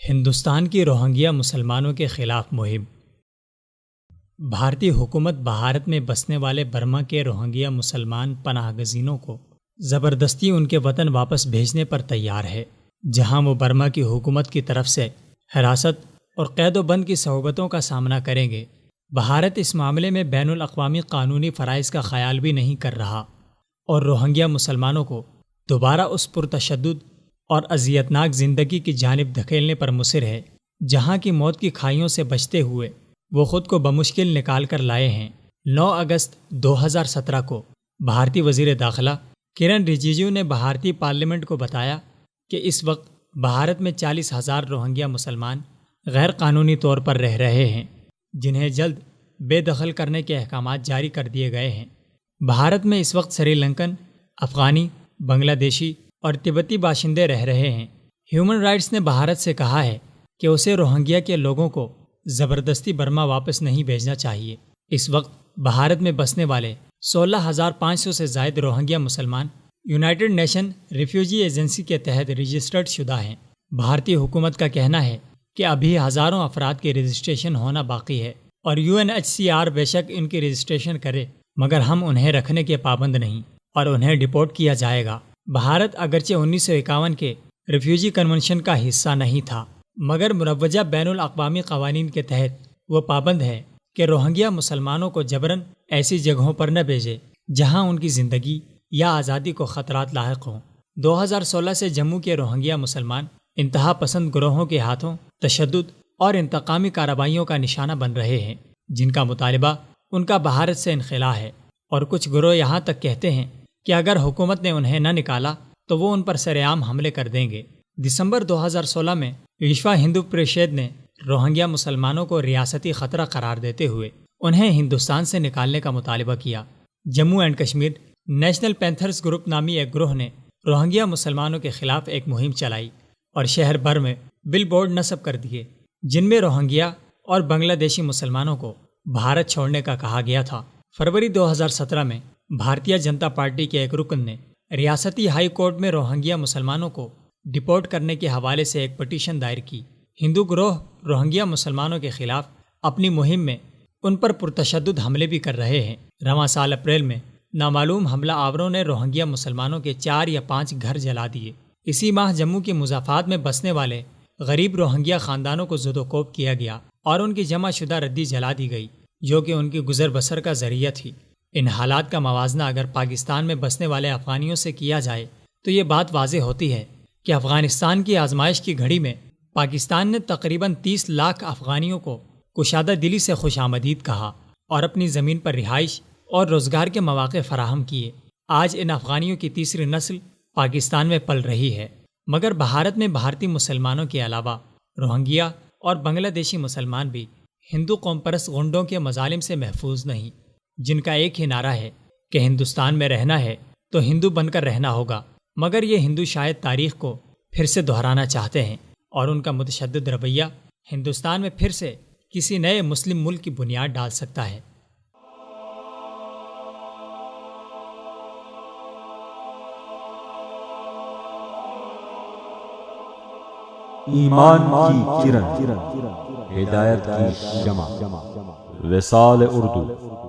ہندوستان کی روہنگیا مسلمانوں کے خلاف مہم۔ بھارتی حکومت بھارت میں بسنے والے برما کے روہنگیا مسلمان پناہ گزینوں کو زبردستی ان کے وطن واپس بھیجنے پر تیار ہے، جہاں وہ برما کی حکومت کی طرف سے حراست اور قید و بند کی صعوبتوں کا سامنا کریں گے۔ بھارت اس معاملے میں بین الاقوامی قانونی فرائض کا خیال بھی نہیں کر رہا اور روہنگیا مسلمانوں کو دوبارہ اس پرتشدد اور اذیتناک زندگی کی جانب دھکیلنے پر مصر ہے جہاں کی موت کی کھائیوں سے بچتے ہوئے وہ خود کو بمشکل نکال کر لائے ہیں۔ 9 اگست 2017 کو بھارتی وزیر داخلہ کرن رجیجو نے بھارتی پارلیمنٹ کو بتایا کہ اس وقت بھارت میں 40,000 روہنگیا مسلمان غیر قانونی طور پر رہ رہے ہیں، جنہیں جلد بے دخل کرنے کے احکامات جاری کر دیے گئے ہیں۔ بھارت میں اس وقت سری لنکن، افغانی، بنگلہ دیشی اور تبتی باشندے رہ رہے ہیں۔ ہیومن رائٹس نے بھارت سے کہا ہے کہ اسے روہنگیا کے لوگوں کو زبردستی برما واپس نہیں بھیجنا چاہیے۔ اس وقت بھارت میں بسنے والے 16,500 سے زائد روہنگیا مسلمان یونائیٹڈ نیشن ریفیوجی ایجنسی کے تحت رجسٹرڈ شدہ ہیں۔ بھارتی حکومت کا کہنا ہے کہ ابھی ہزاروں افراد کی رجسٹریشن ہونا باقی ہے اور UNHCR بے شک ان کی رجسٹریشن کرے، مگر ہم انہیں رکھنے کے پابند نہیں اور انہیں ڈپورٹ کیا جائے گا۔ بھارت اگرچہ 1951 کے ریفیوجی کنونشن کا حصہ نہیں تھا، مگر مروجہ بین الاقوامی قوانین کے تحت وہ پابند ہے کہ روہنگیا مسلمانوں کو جبراً ایسی جگہوں پر نہ بھیجے جہاں ان کی زندگی یا آزادی کو خطرات لاحق ہوں۔ 2016 سے جموں کے روہنگیا مسلمان انتہا پسند گروہوں کے ہاتھوں تشدد اور انتقامی کارروائیوں کا نشانہ بن رہے ہیں، جن کا مطالبہ ان کا بھارت سے انخلا ہے، اور کچھ گروہ یہاں تک کہتے ہیں کہ اگر حکومت نے انہیں نہ نکالا تو وہ ان پر سرعام حملے کر دیں گے۔ دسمبر 2016 میں وشوا ہندو پریشد نے روہنگیا مسلمانوں کو ریاستی خطرہ قرار دیتے ہوئے انہیں ہندوستان سے نکالنے کا مطالبہ کیا۔ Jammu and Kashmir national Panthers group نامی ایک گروہ نے روہنگیا مسلمانوں کے خلاف ایک مہم چلائی اور شہر بھر میں بل بورڈ نصب کر دیے، جن میں روہنگیا اور بنگلہ دیشی مسلمانوں کو بھارت چھوڑنے کا کہا گیا تھا۔ فروری 2017 میں بھارتیہ جنتا پارٹی کے ایک رکن نے ریاستی ہائی کورٹ میں روہنگیا مسلمانوں کو ڈپورٹ کرنے کے حوالے سے ایک پٹیشن دائر کی۔ ہندو گروہ روہنگیا مسلمانوں کے خلاف اپنی مہم میں ان پر پرتشدد حملے بھی کر رہے ہیں۔ رواں سال اپریل میں نامعلوم حملہ آوروں نے روہنگیا مسلمانوں کے 4 یا 5 گھر جلا دیے۔ اسی ماہ جموں کے مضافات میں بسنے والے غریب روہنگیا خاندانوں کو زد و کوب کیا گیا اور ان کی جمع شدہ ردی جلا دی گئی، جو کہ ان کی گزر بسر کا ذریعہ تھی۔ ان حالات کا موازنہ اگر پاکستان میں بسنے والے افغانیوں سے کیا جائے تو یہ بات واضح ہوتی ہے کہ افغانستان کی آزمائش کی گھڑی میں پاکستان نے تقریباً 30 لاکھ افغانیوں کو کشادہ دلی سے خوش آمدید کہا اور اپنی زمین پر رہائش اور روزگار کے مواقع فراہم کیے۔ آج ان افغانیوں کی تیسری نسل پاکستان میں پل رہی ہے، مگر بھارت میں بھارتی مسلمانوں کے علاوہ روہنگیا اور بنگلہ دیشی مسلمان بھی ہندو قوم پرست غنڈوں کے مظالم سے محفوظ نہیں، جن کا ایک ہی نعرہ ہے کہ ہندوستان میں رہنا ہے تو ہندو بن کر رہنا ہوگا، مگر یہ ہندو شاید تاریخ کو پھر سے دہرانا چاہتے ہیں اور ان کا متشدد رویہ ہندوستان میں پھر سے کسی نئے مسلم ملک کی بنیاد ڈال سکتا ہے۔ ایمان کی کرن، ہدایت کی شمع، وصال اردو۔